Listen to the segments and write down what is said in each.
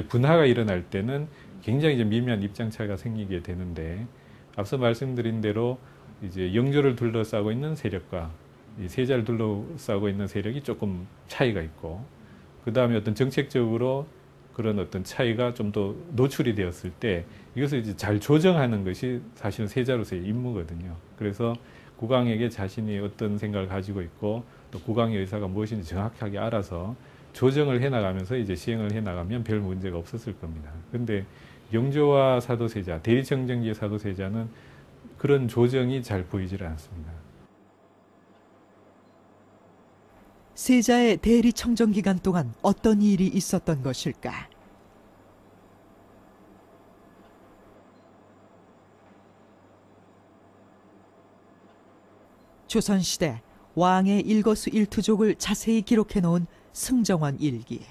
분화가 일어날 때는 굉장히 이제 미묘한 입장 차이가 생기게 되는데, 앞서 말씀드린 대로 이제 영조를 둘러싸고 있는 세력과 이 세자를 둘러싸고 있는 세력이 조금 차이가 있고, 그 다음에 어떤 정책적으로 그런 어떤 차이가 좀 더 노출이 되었을 때 이것을 이제 잘 조정하는 것이 사실은 세자로서의 임무거든요. 그래서 국왕에게 자신이 어떤 생각을 가지고 있고 또 국왕의 의사가 무엇인지 정확하게 알아서 조정을 해나가면서 이제 시행을 해나가면 별 문제가 없었을 겁니다. 그런데 영조와 사도세자, 대리청정기의 사도세자는 그런 조정이 잘 보이질 않습니다. 세자의 대리청정 기간 동안 어떤 일이 있었던 것일까? 조선시대 왕의 일거수일투족을 자세히 기록해 놓은 승정원 일기.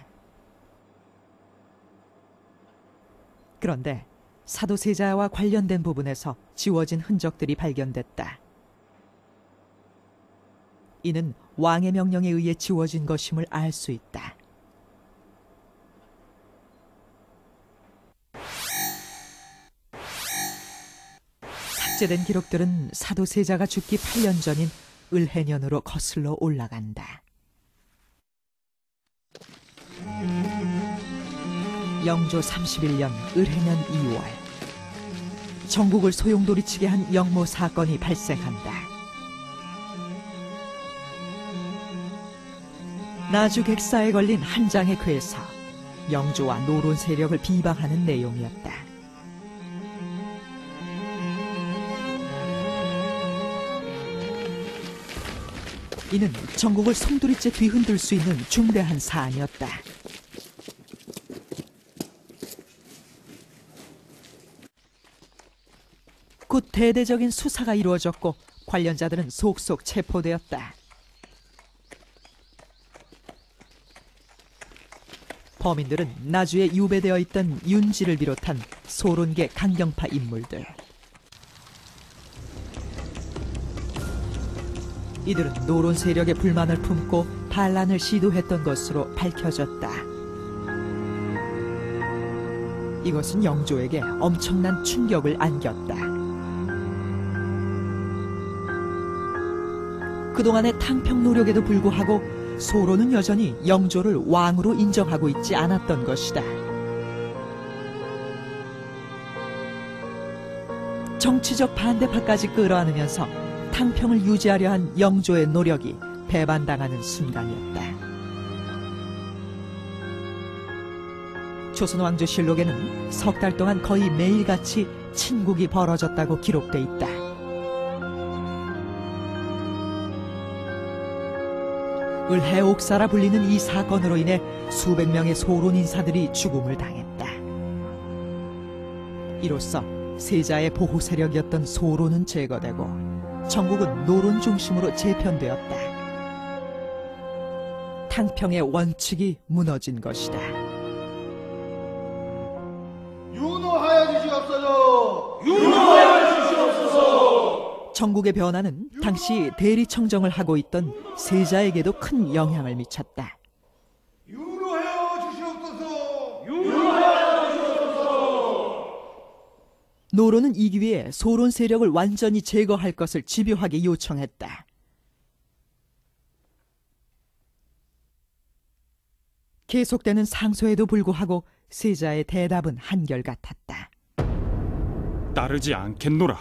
그런데 사도세자와 관련된 부분에서 지워진 흔적들이 발견됐다. 이는 왕의 명령에 의해 지워진 것임을 알 수 있다. 삭제된 기록들은 사도세자가 죽기 8년 전인 을해년으로 거슬러 올라간다. 영조 31년 을해년 2월, 전국을 소용돌이치게 한 영모 사건이 발생한다. 나주 객사에 걸린 한 장의 괴서, 영조와 노론 세력을 비방하는 내용이었다. 이는 전국을 송두리째 뒤흔들 수 있는 중대한 사안이었다. 곧 대대적인 수사가 이루어졌고 관련자들은 속속 체포되었다. 범인들은 나주에 유배되어 있던 윤지를 비롯한 소론계 강경파 인물들. 이들은 노론 세력의 불만을 품고 반란을 시도했던 것으로 밝혀졌다. 이것은 영조에게 엄청난 충격을 안겼다. 그동안의 탕평 노력에도 불구하고 소론은 여전히 영조를 왕으로 인정하고 있지 않았던 것이다. 정치적 반대파까지 끌어안으면서 탕평을 유지하려 한 영조의 노력이 배반당하는 순간이었다. 조선왕조실록에는 석 달 동안 거의 매일같이 친국이 벌어졌다고 기록돼 있다. 을해옥사라 불리는 이 사건으로 인해 수백 명의 소론 인사들이 죽음을 당했다. 이로써 세자의 보호 세력이었던 소론은 제거되고 전국은 노론 중심으로 재편되었다. 탕평의 원칙이 무너진 것이다. 윤호하여 주시옵소서! 윤호하여 주시옵소서! 전국의 변화는 당시 대리청정을 하고 있던 세자에게도 큰 영향을 미쳤다. 윤호하여 주시옵소서! 윤호하여 주시옵소서! 노론은 이 기회에 소론 세력을 완전히 제거할 것을 집요하게 요청했다. 계속되는 상소에도 불구하고 세자의 대답은 한결같았다. 따르지 않겠노라.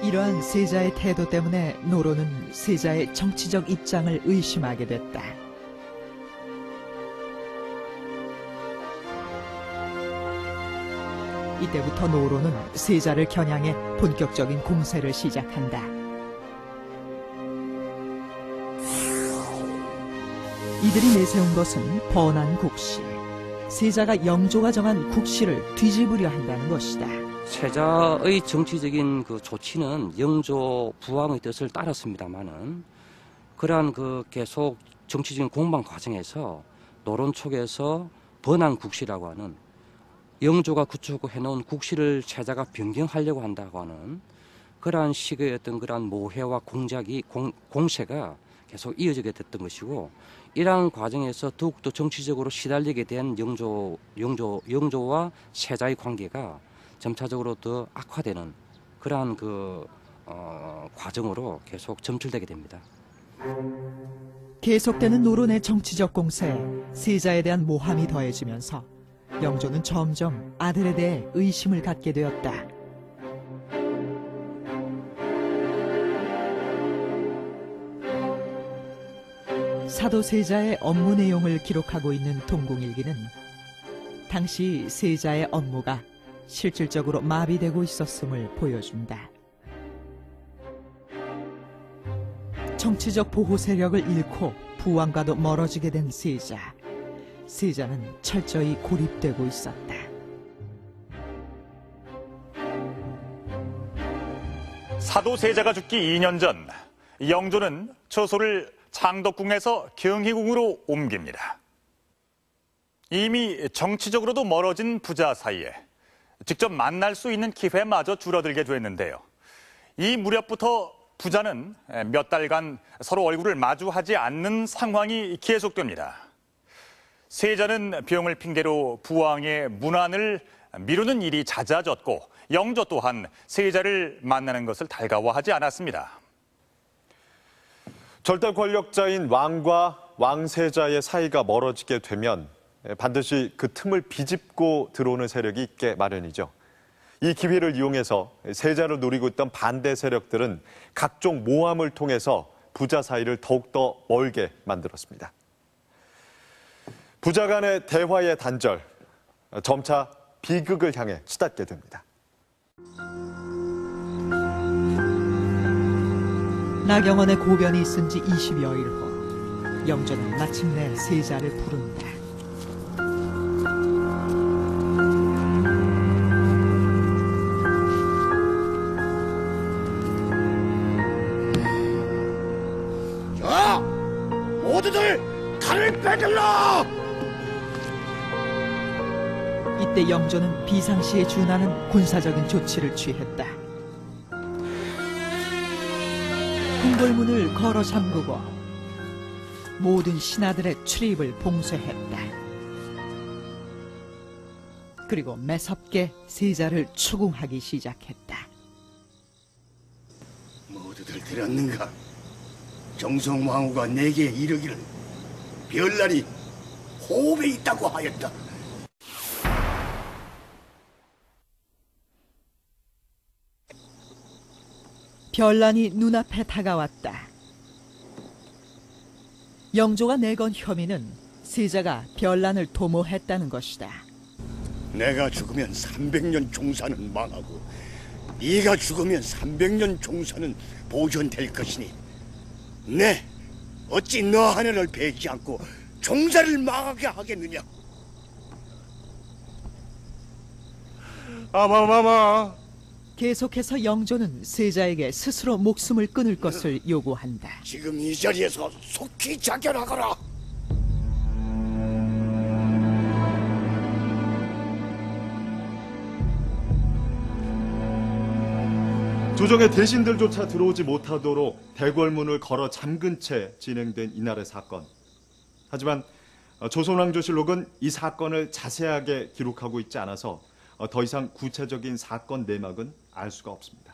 이러한 세자의 태도 때문에 노론은 세자의 정치적 입장을 의심하게 됐다. 이때부터 노론은 세자를 겨냥해 본격적인 공세를 시작한다. 이들이 내세운 것은 번한 국시. 세자가 영조가 정한 국시를 뒤집으려 한다는 것이다. 세자의 정치적인 그 조치는 영조 부왕의 뜻을 따랐습니다만은 그러한 그 계속 정치적인 공방 과정에서 노론 쪽에서 번한 국시라고 하는 영조가 구축해 놓은 국시를 세자가 변경하려고 한다고 하는 그러한 식의 어떤 그러한 모해와 공세가 계속 이어지게 됐던 것이고 이러한 과정에서 더욱더 정치적으로 시달리게 된 영조와 세자의 관계가 점차적으로 더 악화되는 그러한 과정으로 계속 점철되게 됩니다. 계속되는 노론의 정치적 공세에 세자에 대한 모함이 더해지면서 영조는 점점 아들에 대해 의심을 갖게 되었다. 사도 세자의 업무 내용을 기록하고 있는 동공일기는 당시 세자의 업무가 실질적으로 마비되고 있었음을 보여준다. 정치적 보호 세력을 잃고 부왕과도 멀어지게 된 세자. 세자는 철저히 고립되고 있었다. 사도 세자가 죽기 2년 전 영조는 처소를 창덕궁에서 경희궁으로 옮깁니다. 이미 정치적으로도 멀어진 부자 사이에 직접 만날 수 있는 기회마저 줄어들게 됐는데요. 이 무렵부터 부자는 몇 달간 서로 얼굴을 마주하지 않는 상황이 계속됩니다. 세자는 병을 핑계로 부왕의 문안을 미루는 일이 잦아졌고 영조 또한 세자를 만나는 것을 달가워하지 않았습니다. 절대 권력자인 왕과 왕세자의 사이가 멀어지게 되면 반드시 그 틈을 비집고 들어오는 세력이 있게 마련이죠. 이 기회를 이용해서 세자를 노리고 있던 반대 세력들은 각종 모함을 통해서 부자 사이를 더욱더 멀게 만들었습니다. 부자 간의 대화의 단절, 점차 비극을 향해 치닫게 됩니다. 나경원의 고변이 있은 지 20여일 후 영조는 마침내 세자를 부른다. 자, 모두들 칼을 빼들라! 이때 영조는 비상시에 준하는 군사적인 조치를 취했다. 궁궐문을 걸어 잠그고 모든 신하들의 출입을 봉쇄했다. 그리고 매섭게 세자를 추궁하기 시작했다. 모두들 들었는가? 정성왕후가 내게 이르기를 별날이 호흡에 있다고 하였다. 별난이 눈앞에 다가왔다. 영조가 내건 혐의는 세자가 별난을 도모했다는 것이다. 내가 죽으면 300년 종사는 망하고 네가 죽으면 300년 종사는 보존될 것이니 네, 어찌 너 하늘을 베지 않고 종사를 망하게 하겠느냐? 아마마마. 계속해서 영조는 세자에게 스스로 목숨을 끊을 것을 요구한다. 지금 이 자리에서 속히 자결하거라. 조정의 대신들조차 들어오지 못하도록 대궐문을 걸어 잠근 채 진행된 이날의 사건. 하지만 조선왕조실록은 이 사건을 자세하게 기록하고 있지 않아서 더 이상 구체적인 사건 내막은 알 수가 없습니다.